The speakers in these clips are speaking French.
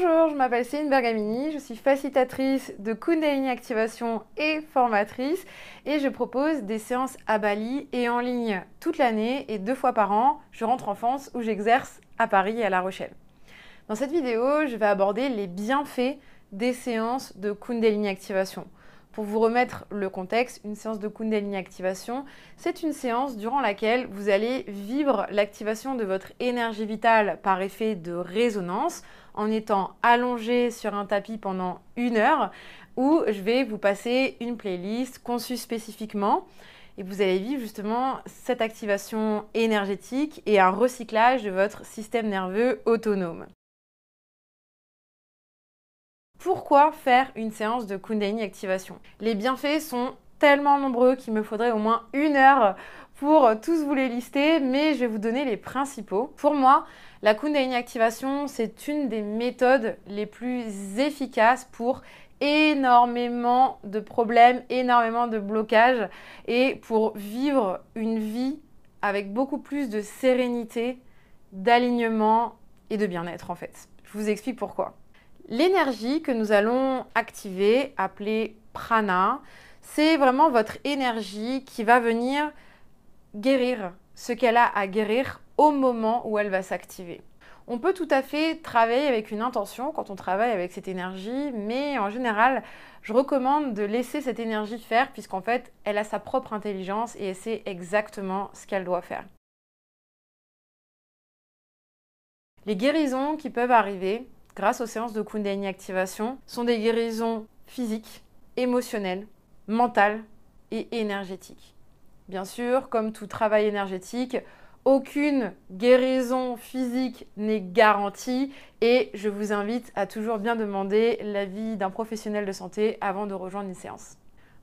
Bonjour, je m'appelle Céline Bergamini, je suis facilitatrice de Kundalini Activation et formatrice et je propose des séances à Bali et en ligne toute l'année et 2 fois par an, je rentre en France où j'exerce à Paris et à La Rochelle. Dans cette vidéo, je vais aborder les bienfaits des séances de Kundalini Activation. Pour vous remettre le contexte, une séance de Kundalini Activation, c'est une séance durant laquelle vous allez vivre l'activation de votre énergie vitale par effet de résonance en étant allongé sur un tapis pendant 1 heure où je vais vous passer une playlist conçue spécifiquement et vous allez vivre justement cette activation énergétique et un recyclage de votre système nerveux autonome. Pourquoi faire une séance de Kundalini Activation? Les bienfaits sont tellement nombreux qu'il me faudrait au moins 1 heure pour tous vous les lister, mais je vais vous donner les principaux. Pour moi, la Kundalini Activation, c'est une des méthodes les plus efficaces pour énormément de problèmes, énormément de blocages et pour vivre une vie avec beaucoup plus de sérénité, d'alignement et de bien-être en fait. Je vous explique pourquoi. L'énergie que nous allons activer, appelée prana, c'est vraiment votre énergie qui va venir guérir ce qu'elle a à guérir au moment où elle va s'activer. On peut tout à fait travailler avec une intention quand on travaille avec cette énergie, mais en général, je recommande de laisser cette énergie faire puisqu'en fait, elle a sa propre intelligence et elle sait exactement ce qu'elle doit faire. Les guérisons qui peuvent arriver grâce aux séances de Kundalini Activation sont des guérisons physiques, émotionnelles, mentales et énergétiques. Bien sûr, comme tout travail énergétique, aucune guérison physique n'est garantie et je vous invite à toujours bien demander l'avis d'un professionnel de santé avant de rejoindre une séance.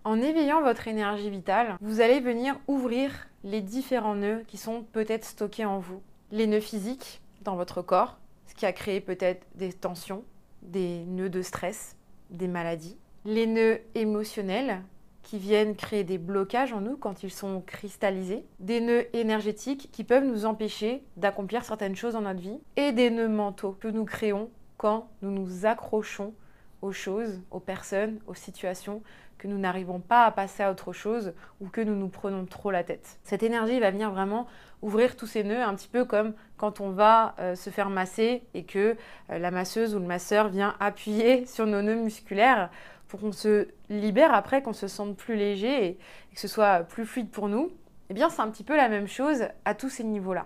En éveillant votre énergie vitale, vous allez venir ouvrir les différents nœuds qui sont peut-être stockés en vous. Les nœuds physiques dans votre corps, ce qui a créé peut-être des tensions, des nœuds de stress, des maladies. Les nœuds émotionnels qui viennent créer des blocages en nous quand ils sont cristallisés. Des nœuds énergétiques qui peuvent nous empêcher d'accomplir certaines choses dans notre vie. Et des nœuds mentaux que nous créons quand nous nous accrochons aux choses, aux personnes, aux situations, que nous n'arrivons pas à passer à autre chose ou que nous nous prenons trop la tête. Cette énergie va venir vraiment ouvrir tous ces nœuds, un petit peu comme quand on va se faire masser et que la masseuse ou le masseur vient appuyer sur nos nœuds musculaires pour qu'on se libère après, qu'on se sente plus léger et que ce soit plus fluide pour nous. Eh bien, c'est un petit peu la même chose à tous ces niveaux-là.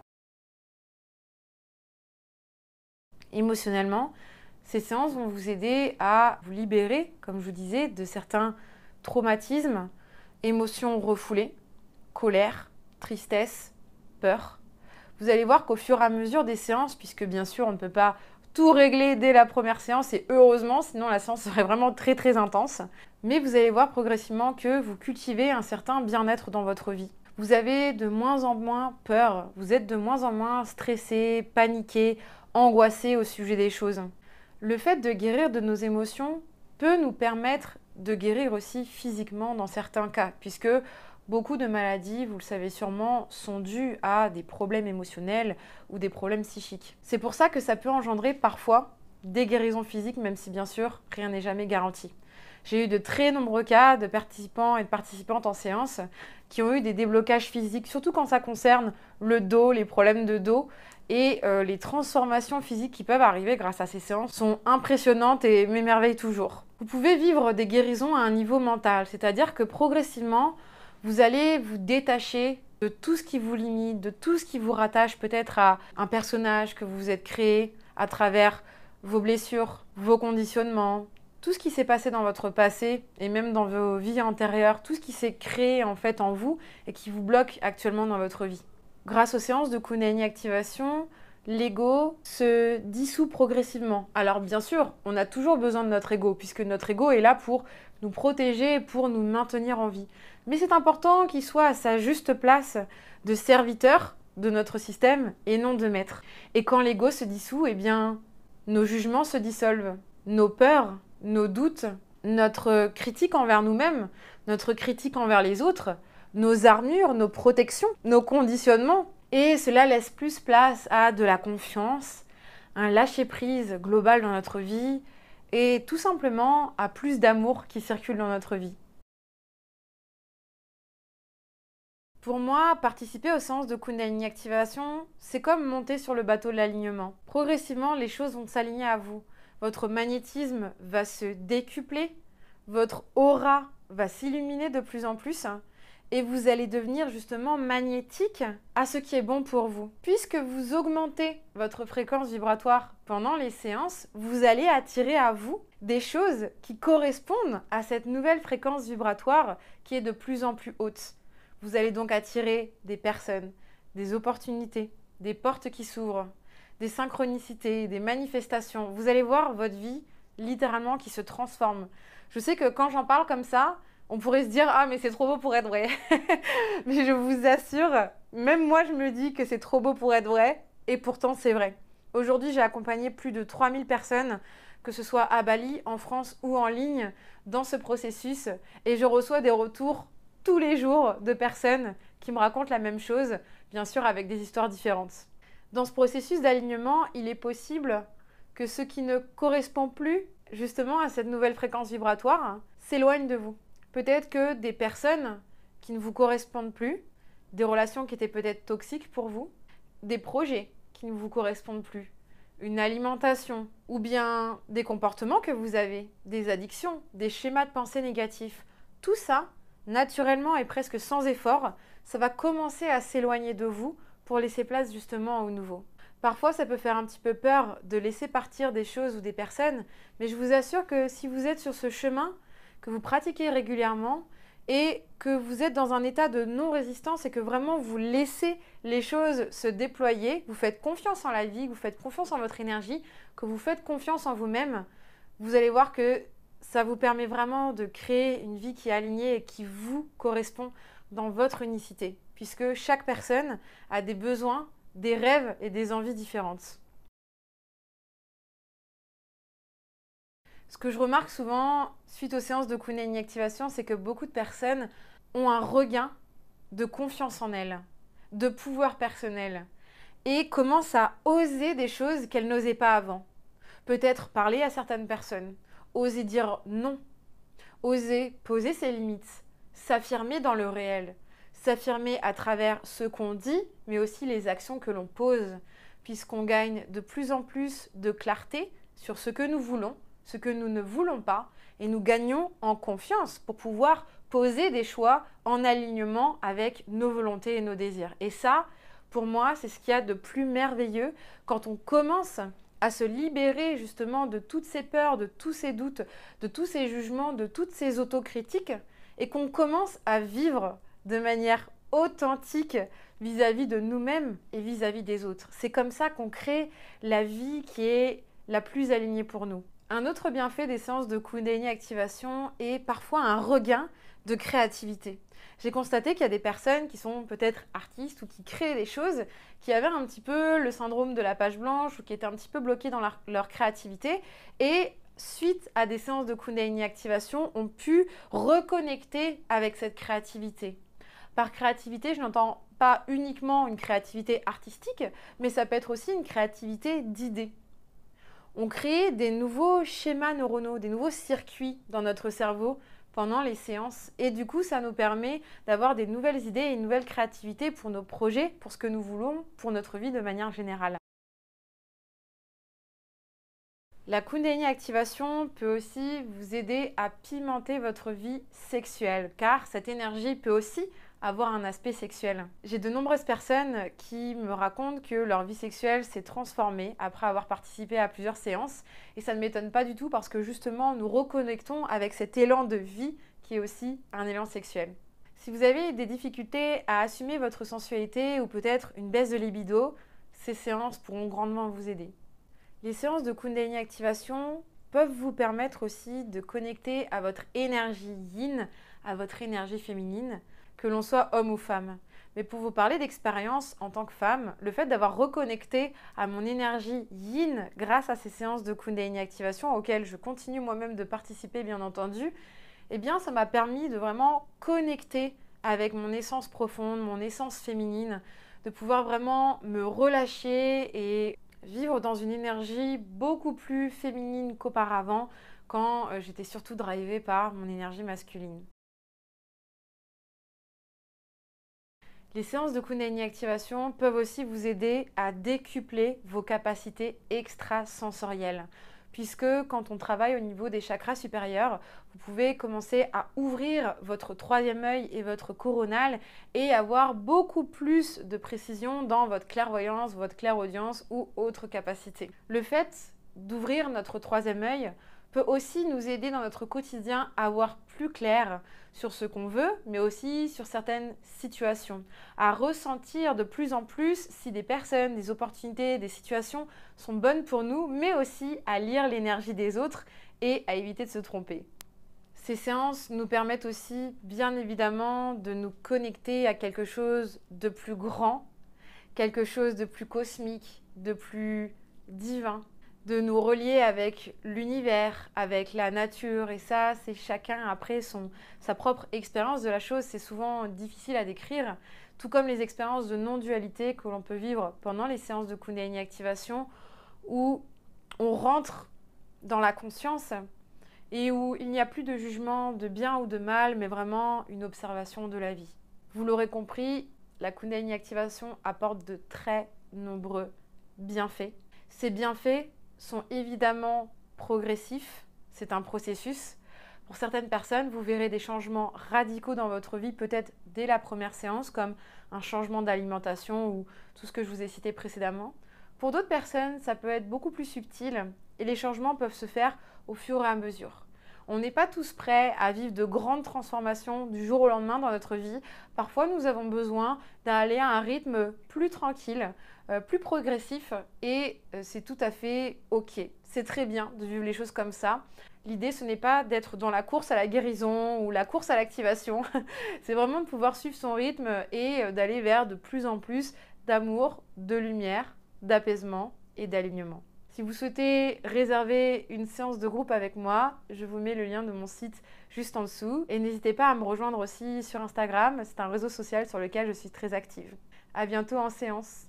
Émotionnellement, ces séances vont vous aider à vous libérer, comme je vous disais, de certains traumatismes, émotions refoulées, colère, tristesse, peur. Vous allez voir qu'au fur et à mesure des séances, puisque bien sûr on ne peut pas tout régler dès la première séance et heureusement, sinon la séance serait vraiment très intense, mais vous allez voir progressivement que vous cultivez un certain bien-être dans votre vie. Vous avez de moins en moins peur, vous êtes de moins en moins stressé, paniqué, angoissé au sujet des choses. Le fait de guérir de nos émotions peut nous permettre de guérir aussi physiquement dans certains cas, puisque beaucoup de maladies, vous le savez sûrement, sont dues à des problèmes émotionnels ou des problèmes psychiques. C'est pour ça que ça peut engendrer parfois des guérisons physiques, même si bien sûr, rien n'est jamais garanti. J'ai eu de très nombreux cas de participants et de participantes en séance qui ont eu des déblocages physiques, surtout quand ça concerne le dos, les problèmes de dos. Et les transformations physiques qui peuvent arriver grâce à ces séances sont impressionnantes et m'émerveillent toujours. Vous pouvez vivre des guérisons à un niveau mental, c'est-à-dire que progressivement, vous allez vous détacher de tout ce qui vous limite, de tout ce qui vous rattache peut-être à un personnage que vous vous êtes créé à travers vos blessures, vos conditionnements, tout ce qui s'est passé dans votre passé et même dans vos vies antérieures, tout ce qui s'est créé en fait en vous et qui vous bloque actuellement dans votre vie. Grâce aux séances de Kundalini Activation, l'ego se dissout progressivement. Alors bien sûr, on a toujours besoin de notre ego, puisque notre ego est là pour nous protéger et pour nous maintenir en vie. Mais c'est important qu'il soit à sa juste place de serviteur de notre système et non de maître. Et quand l'ego se dissout, eh bien, nos jugements se dissolvent, nos peurs, nos doutes, notre critique envers nous-mêmes, notre critique envers les autres, nos armures, nos protections, nos conditionnements. Et cela laisse plus place à de la confiance, un lâcher-prise global dans notre vie et tout simplement à plus d'amour qui circule dans notre vie. Pour moi, participer aux séances de Kundalini Activation, c'est comme monter sur le bateau de l'alignement. Progressivement, les choses vont s'aligner à vous. Votre magnétisme va se décupler, votre aura va s'illuminer de plus en plus et vous allez devenir justement magnétique à ce qui est bon pour vous. Puisque vous augmentez votre fréquence vibratoire pendant les séances, vous allez attirer à vous des choses qui correspondent à cette nouvelle fréquence vibratoire qui est de plus en plus haute. Vous allez donc attirer des personnes, des opportunités, des portes qui s'ouvrent, des synchronicités, des manifestations. Vous allez voir votre vie littéralement qui se transforme. Je sais que quand j'en parle comme ça, on pourrait se dire « Ah, mais c'est trop beau pour être vrai !» Mais je vous assure, même moi, je me dis que c'est trop beau pour être vrai, et pourtant, c'est vrai. Aujourd'hui, j'ai accompagné plus de 3000 personnes, que ce soit à Bali, en France ou en ligne, dans ce processus, et je reçois des retours tous les jours de personnes qui me racontent la même chose, bien sûr avec des histoires différentes. Dans ce processus d'alignement, il est possible que ce qui ne correspond plus justement à cette nouvelle fréquence vibratoire s'éloigne de vous. Peut-être que des personnes qui ne vous correspondent plus, des relations qui étaient peut-être toxiques pour vous, des projets qui ne vous correspondent plus, une alimentation ou bien des comportements que vous avez, des addictions, des schémas de pensée négatifs. Tout ça, naturellement et presque sans effort, ça va commencer à s'éloigner de vous pour laisser place justement au nouveau. Parfois, ça peut faire un petit peu peur de laisser partir des choses ou des personnes, mais je vous assure que si vous êtes sur ce chemin, que vous pratiquez régulièrement et que vous êtes dans un état de non-résistance et que vraiment vous laissez les choses se déployer, vous faites confiance en la vie, vous faites confiance en votre énergie, que vous faites confiance en vous-même, vous allez voir que ça vous permet vraiment de créer une vie qui est alignée et qui vous correspond dans votre unicité, puisque chaque personne a des besoins, des rêves et des envies différentes. Ce que je remarque souvent suite aux séances de Kundalini Activation, c'est que beaucoup de personnes ont un regain de confiance en elles, de pouvoir personnel et commencent à oser des choses qu'elles n'osaient pas avant. Peut-être parler à certaines personnes, oser dire non, oser poser ses limites, s'affirmer dans le réel, s'affirmer à travers ce qu'on dit, mais aussi les actions que l'on pose, puisqu'on gagne de plus en plus de clarté sur ce que nous voulons, ce que nous ne voulons pas, et nous gagnons en confiance pour pouvoir poser des choix en alignement avec nos volontés et nos désirs. Et ça, pour moi, c'est ce qu'il y a de plus merveilleux quand on commence à se libérer justement de toutes ces peurs, de tous ces doutes, de tous ces jugements, de toutes ces autocritiques, et qu'on commence à vivre de manière authentique vis-à-vis de nous-mêmes et vis-à-vis des autres. C'est comme ça qu'on crée la vie qui est la plus alignée pour nous. Un autre bienfait des séances de Kundalini Activation est parfois un regain de créativité. J'ai constaté qu'il y a des personnes qui sont peut-être artistes ou qui créent des choses, qui avaient un petit peu le syndrome de la page blanche ou qui étaient un petit peu bloquées dans leur créativité et suite à des séances de Kundalini Activation, ont pu reconnecter avec cette créativité. Par créativité, je n'entends pas uniquement une créativité artistique, mais ça peut être aussi une créativité d'idées. On crée des nouveaux schémas neuronaux, des nouveaux circuits dans notre cerveau pendant les séances. Et du coup, ça nous permet d'avoir des nouvelles idées et une nouvelle créativité pour nos projets, pour ce que nous voulons, pour notre vie de manière générale. La Kundalini Activation peut aussi vous aider à pimenter votre vie sexuelle, car cette énergie peut aussi avoir un aspect sexuel. J'ai de nombreuses personnes qui me racontent que leur vie sexuelle s'est transformée après avoir participé à plusieurs séances et ça ne m'étonne pas du tout parce que justement nous reconnectons avec cet élan de vie qui est aussi un élan sexuel. Si vous avez des difficultés à assumer votre sensualité ou peut-être une baisse de libido, ces séances pourront grandement vous aider. Les séances de Kundalini Activation peuvent vous permettre aussi de connecter à votre énergie yin, à votre énergie féminine, que l'on soit homme ou femme. Mais pour vous parler d'expérience en tant que femme, le fait d'avoir reconnecté à mon énergie yin grâce à ces séances de Kundalini Activation auxquelles je continue moi-même de participer bien entendu, eh bien ça m'a permis de vraiment connecter avec mon essence profonde, mon essence féminine, de pouvoir vraiment me relâcher et vivre dans une énergie beaucoup plus féminine qu'auparavant, quand j'étais surtout drivée par mon énergie masculine. Les séances de Kundalini Activation peuvent aussi vous aider à décupler vos capacités extrasensorielles. Puisque quand on travaille au niveau des chakras supérieurs, vous pouvez commencer à ouvrir votre troisième œil et votre coronal et avoir beaucoup plus de précision dans votre clairvoyance, votre clairaudience ou autres capacités. Le fait d'ouvrir notre troisième œil peut aussi nous aider dans notre quotidien à voir plus clair sur ce qu'on veut, mais aussi sur certaines situations, à ressentir de plus en plus si des personnes, des opportunités, des situations sont bonnes pour nous, mais aussi à lire l'énergie des autres et à éviter de se tromper. Ces séances nous permettent aussi, bien évidemment, de nous connecter à quelque chose de plus grand, quelque chose de plus cosmique, de plus divin, de nous relier avec l'univers, avec la nature. Et ça, c'est chacun après sa propre expérience de la chose. C'est souvent difficile à décrire, tout comme les expériences de non-dualité que l'on peut vivre pendant les séances de Kundalini Activation, où on rentre dans la conscience et où il n'y a plus de jugement de bien ou de mal, mais vraiment une observation de la vie. Vous l'aurez compris, la Kundalini Activation apporte de très nombreux bienfaits. Ces bienfaits sont évidemment progressifs, c'est un processus. Pour certaines personnes, vous verrez des changements radicaux dans votre vie, peut-être dès la première séance, comme un changement d'alimentation ou tout ce que je vous ai cité précédemment. Pour d'autres personnes, ça peut être beaucoup plus subtil et les changements peuvent se faire au fur et à mesure. On n'est pas tous prêts à vivre de grandes transformations du jour au lendemain dans notre vie. Parfois, nous avons besoin d'aller à un rythme plus tranquille, plus progressif et c'est tout à fait OK. C'est très bien de vivre les choses comme ça. L'idée, ce n'est pas d'être dans la course à la guérison ou la course à l'activation. C'est vraiment de pouvoir suivre son rythme et d'aller vers de plus en plus d'amour, de lumière, d'apaisement et d'alignement. Si vous souhaitez réserver une séance de groupe avec moi, je vous mets le lien de mon site juste en dessous. Et n'hésitez pas à me rejoindre aussi sur Instagram, c'est un réseau social sur lequel je suis très active. À bientôt en séance.